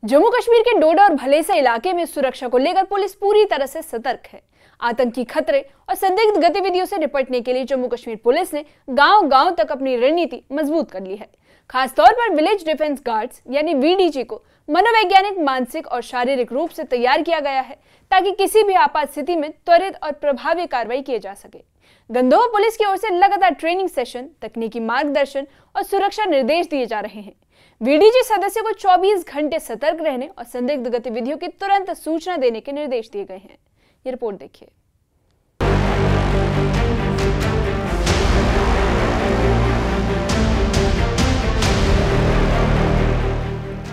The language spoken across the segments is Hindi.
जम्मू कश्मीर के डोडा और भलेसा इलाके में सुरक्षा को लेकर पुलिस पूरी तरह से सतर्क है। आतंकी खतरे और संदिग्ध गतिविधियों से निपटने के लिए जम्मू कश्मीर पुलिस ने गांव-गांव तक अपनी रणनीति मजबूत कर ली है। खासतौर पर विलेज डिफेंस गार्ड्स यानी वीडीजी को मनोवैज्ञानिक, मानसिक और शारीरिक रूप से तैयार किया गया है ताकि किसी भी आपात स्थिति में त्वरित और प्रभावी कार्रवाई की जा सके। गंदोह पुलिस की ओर से लगातार ट्रेनिंग सेशन, तकनीकी मार्गदर्शन और सुरक्षा निर्देश दिए जा रहे हैं। वीडीजी सदस्यों को 24 घंटे सतर्क रहने और संदिग्ध गतिविधियों की तुरंत सूचना देने के निर्देश दिए गए हैं। ये रिपोर्ट देखिए।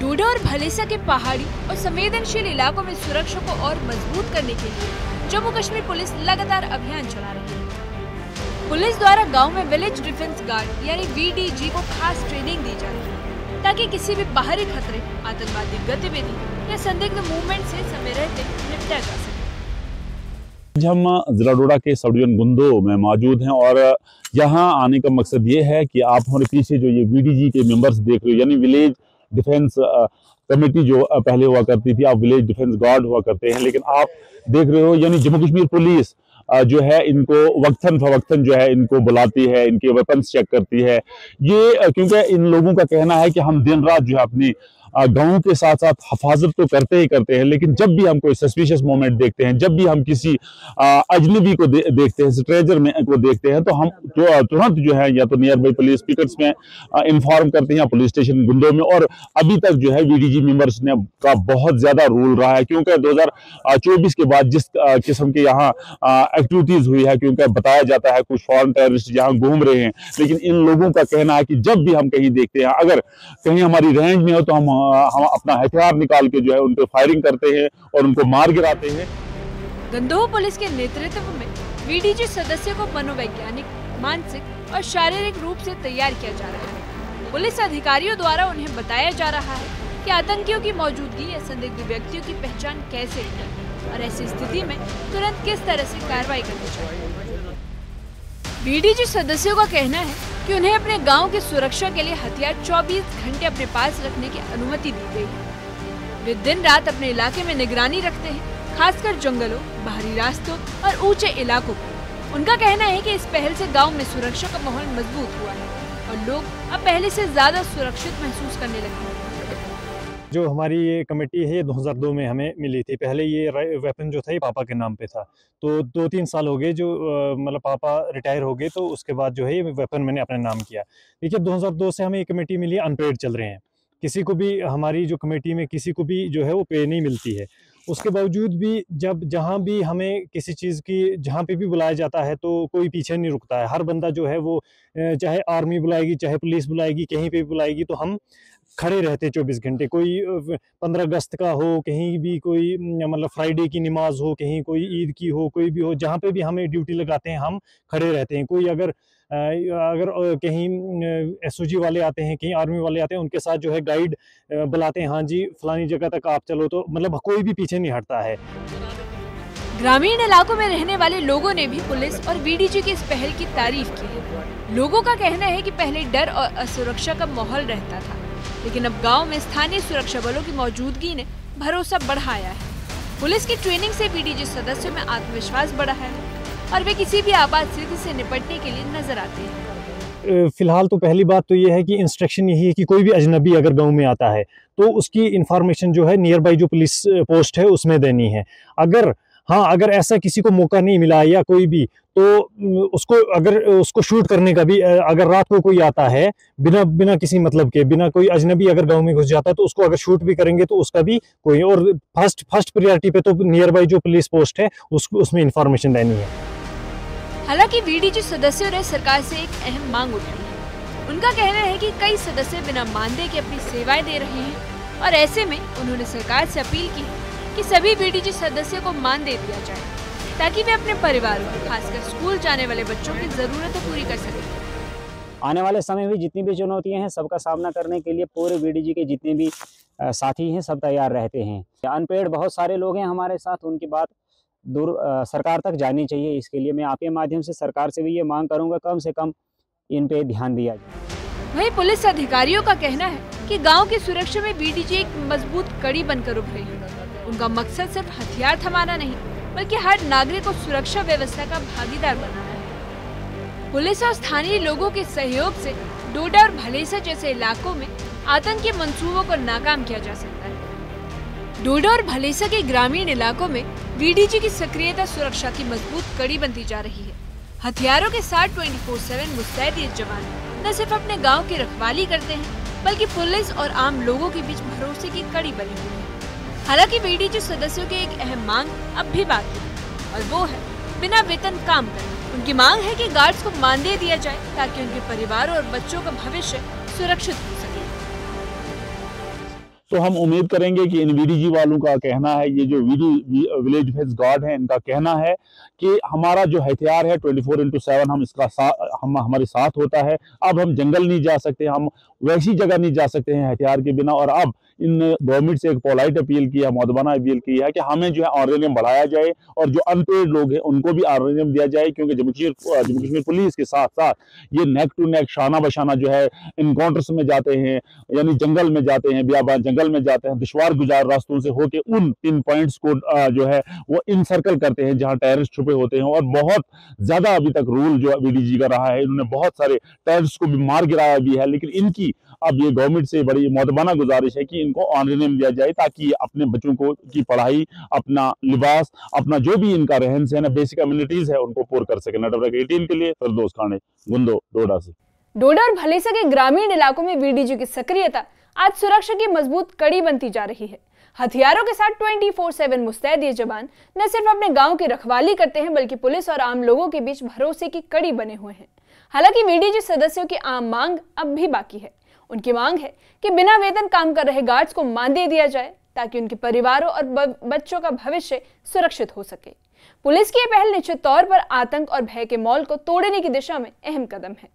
डोडा और भलेसा के पहाड़ी और संवेदनशील इलाकों में सुरक्षा को और मजबूत करने के लिए जम्मू कश्मीर पुलिस लगातार अभियान चला रही है। पुलिस द्वारा गांव में विलेज डिफेंस गार्ड यानी वीडीजी को खास ट्रेनिंग दी जा रही है ताकि किसी भी बाहरी खतरे, आतंकवादी गतिविधि या संदिग्ध मूवमेंट से समय रहते निपटा जा सके। आज हम जिला डोडा के सब डिवीजन गुंदो में मौजूद हैं और यहाँ आने का मकसद ये है कि आप हमारे पीछे जो ये वीडीजी के मेंबर्स देख रहे हो, यानी विलेज डिफेंस कमेटी जो पहले हुआ करती थी, आप विलेज डिफेंस गार्ड हुआ करते हैं, लेकिन आप देख रहे हो यानी जम्मू कश्मीर पुलिस जो है इनको वक्तन फवक्तन जो है इनको बुलाती है, इनके वेपन्स चेक करती है। ये क्योंकि इन लोगों का कहना है कि हम दिन रात जो है अपनी गाँव के साथ साथ हिफाजत तो करते ही करते हैं, लेकिन जब भी हम कोई सस्पिशियस मोमेंट देखते हैं, जब भी हम किसी अजनबी को देखते हैं, स्ट्रेंजर में को देखते हैं, तो हम तुरंत जो है या तो नियर बाई पुलिस स्पीकर्स में इन्फॉर्म करते हैं या पुलिस स्टेशन गुंदो में। और अभी तक जो है वीडीजी मेंबर्स ने का बहुत ज्यादा रोल रहा है, क्योंकि 2024 के बाद जिस किस्म के यहाँ एक्टिविटीज हुई है, क्योंकि बताया जाता है कुछ फॉरेन टेररिस्ट यहाँ घूम रहे हैं, लेकिन इन लोगों का कहना है कि जब भी हम कहीं देखते हैं, अगर कहीं हमारी रेंज में हो तो हम अपना हथियार निकाल के जो है उन पे फायरिंग करते हैं और उनको मार गिराते हैं। गंदोह पुलिस के नेतृत्व में वीडीजी सदस्यों को मनोवैज्ञानिक, मानसिक और शारीरिक रूप से तैयार किया जा रहा है। पुलिस अधिकारियों द्वारा उन्हें बताया जा रहा है कि आतंकियों की मौजूदगी या संदिग्ध व्यक्तियों की पहचान कैसे करें और ऐसी स्थिति में तुरंत किस तरह से कार्रवाई करनी चाहिए। वीडीजी सदस्यों का कहना है कि उन्हें अपने गांव की सुरक्षा के लिए हथियार 24 घंटे अपने पास रखने की अनुमति दी गई है। वे दिन रात अपने इलाके में निगरानी रखते हैं, खासकर जंगलों, बाहरी रास्तों और ऊंचे इलाकों पर। उनका कहना है कि इस पहल से गांव में सुरक्षा का माहौल मजबूत हुआ है और लोग अब पहले से ज्यादा सुरक्षित महसूस करने लगे हैं। जो हमारी ये कमेटी है, ये 2002 में हमें मिली थी। पहले ये वेपन जो था ये पापा के नाम पे था, तो 2-3 साल हो गए जो मतलब पापा रिटायर हो गए, तो उसके बाद जो है ये वेपन मैंने अपने नाम किया। देखिए 2002 से हमें ये कमेटी मिली, अनपेड चल रहे हैं। किसी को भी हमारी जो कमेटी में किसी को भी जो है वो पे नहीं मिलती है। उसके बावजूद भी जहाँ भी हमें किसी चीज़ की जहाँ पे भी बुलाया जाता है तो कोई पीछे नहीं रुकता है। हर बंदा जो है वो चाहे आर्मी बुलाएगी, चाहे पुलिस बुलाएगी, कहीं पे भी बुलाएगी तो हम खड़े रहते 24 घंटे। कोई 15 अगस्त का हो, कहीं भी कोई मतलब फ्राइडे की नमाज हो, कहीं कोई ईद की हो, कोई भी हो, जहाँ पे भी हमें ड्यूटी लगाते हैं हम खड़े रहते हैं। कोई अगर कहीं एसओजी वाले आते हैं, कहीं आर्मी वाले आते हैं, उनके साथ जो है गाइड बुलाते हैं, हाँ जी फलानी जगह तक आप चलो, तो मतलब कोई भी पीछे नहीं हटता है। ग्रामीण इलाकों में रहने वाले लोगों ने भी पुलिस और वीडीजी की इस पहल की तारीफ की है। लोगों का कहना है कि पहले डर और असुरक्षा का माहौल रहता था, लेकिन अब गांव में स्थानीय सुरक्षा बलों की मौजूदगी ने भरोसा बढ़ाया है। पुलिस की ट्रेनिंग से वीडीजी सदस्यों में आत्मविश्वास बढ़ा है और वे किसी भी आपात स्थिति से निपटने के लिए नजर आते हैं। फिलहाल तो पहली बात तो ये है कि इंस्ट्रक्शन यही है कि कोई भी अजनबी अगर गांव में आता है तो उसकी इंफॉर्मेशन जो है नियर बाई जो पुलिस पोस्ट है उसमें देनी है। अगर ऐसा किसी को मौका नहीं मिला या कोई भी, तो उसको शूट करने का भी, अगर रात को कोई आता है बिना किसी मतलब के, बिना कोई अजनबी अगर गांव में घुस जाता है तो उसको अगर शूट भी करेंगे तो उसका भी कोई, और फर्स्ट प्रायोरिटी पे तो नियर बाई जो पुलिस पोस्ट है उसमें इंफॉर्मेशन देनी है। हालांकि वीडीजी सदस्यों ने सरकार से एक अहम मांग उठाई है। उनका कहना है कि कई सदस्य बिना मानदेय के अपनी सेवाएं दे रहे हैं और ऐसे में उन्होंने सरकार से अपील की है कि सभी वीडीजी सदस्यों को मानदेय दिया जाए ताकि वे अपने परिवारों, खासकर स्कूल जाने वाले बच्चों की जरूरतें पूरी कर सकें। आने वाले समय में जितनी भी चुनौतियां हैं सबका सामना करने के लिए पूरे वीडीजी के जितने भी साथी हैं सब तैयार रहते हैं। अनपेड बहुत सारे लोग हैं हमारे साथ, उनकी बात दूर सरकार तक जानी चाहिए। इसके लिए मैं आपके माध्यम से सरकार से भी ये मांग करूँगा कम से कम इन पे ध्यान दिया जाए। वहीं पुलिस अधिकारियों का कहना है कि गांव की सुरक्षा में बीडीजी एक मजबूत कड़ी बनकर उभरे हैं। उनका मकसद सिर्फ हथियार थमाना नहीं, बल्कि हर नागरिक को सुरक्षा व्यवस्था का भागीदार बनाना है। पुलिस और स्थानीय लोगों के सहयोग से डोडा और भलेसा जैसे इलाकों में आतंकी मंसूबों को नाकाम किया जा सकता है। डोडा और भलेसा के ग्रामीण इलाकों में बीडीजी की सक्रियता सुरक्षा की मजबूत कड़ी बनती जा रही है। हथियारों के साथ 24/7 मुस्तैद ये जवान न सिर्फ अपने गांव की रखवाली करते हैं, बल्कि पुलिस और आम लोगों के बीच भरोसे की कड़ी बनी हुई है। हालांकि बीडीजी सदस्यों की एक अहम मांग अब भी बाकी है और वो है बिना वेतन काम करना। उनकी मांग है कि गार्ड्स को मानदेय दिया जाए ताकि उनके परिवारों और बच्चों का भविष्य सुरक्षित हो सके। तो हम उम्मीद करेंगे कि इन वीडीजी वालों का कहना है, ये जो विलेज डिफेंस गार्ड हैं, इनका कहना है कि हमारा जो हथियार है 24/7 हमारे साथ होता है। अब हम जंगल नहीं जा सकते, हम वैसी जगह नहीं जा सकते हैं हथियार के बिना। और अब इन गवर्नमेंट से एक पोलाइट अपील की है, मौदबाना अपील की है कि हमें जो है ऑर्गेनियम बढ़ाया जाए और जो अनपेड लोग हैं उनको भी ऑर्गेनियम दिया जाए, क्योंकि जम्मू कश्मीर पुलिस के साथ साथ ये नेक टू नेक शाना बशाना जो है इनकाउंटर्स में जाते हैं, यानी जंगल में जाते हैं, बियाबान जंगल में जाते हैं, दुश्वार गुजार रास्तों से होके उन पिन पॉइंट्स को जो है वो इनसर्कल करते हैं जहां टेररिस्ट छुपे होते हैं। और बहुत ज्यादा अभी तक रूल जो बीडीजी का रहा है, इन्होंने बहुत सारे टेररिस्ट को भी मार गिराया भी है। लेकिन इनकी अब ये गवर्नमेंट से बड़ी मौदबाना गुजारिश है कि इनको ऑर्गेनियम दिया जाए ताकि अपने बच्चों को की पढ़ाई, अपना लिबास, अपना जो भी इनका रहन सहन है, बेसिक अम्यूनिटीज है, उनको पूर्ण कर सके। नेटवर्क 18 के लिए फिरदौस खाने, गुंदो, डोडा से। डोडा और भलेसा के ग्रामीण इलाकों में बीडीजी की सक्रियता आज सुरक्षा की मजबूत कड़ी बनती जा रही है। हथियारों के साथ 24/7 मुस्तैद ये जवान न सिर्फ अपने गांव की रखवाली करते हैं, बल्कि पुलिस और आम लोगों के बीच भरोसे की कड़ी बने हुए हैं। हालांकि बीडीजी सदस्यों की आम मांग अब भी बाकी है। उनकी मांग है कि बिना वेतन काम कर रहे गार्ड्स को मानदेय दिया जाए ताकि उनके परिवारों और बच्चों का भविष्य सुरक्षित हो सके। पुलिस की यह पहल निश्चित तौर पर आतंक और भय के मौल को तोड़ने की दिशा में अहम कदम है।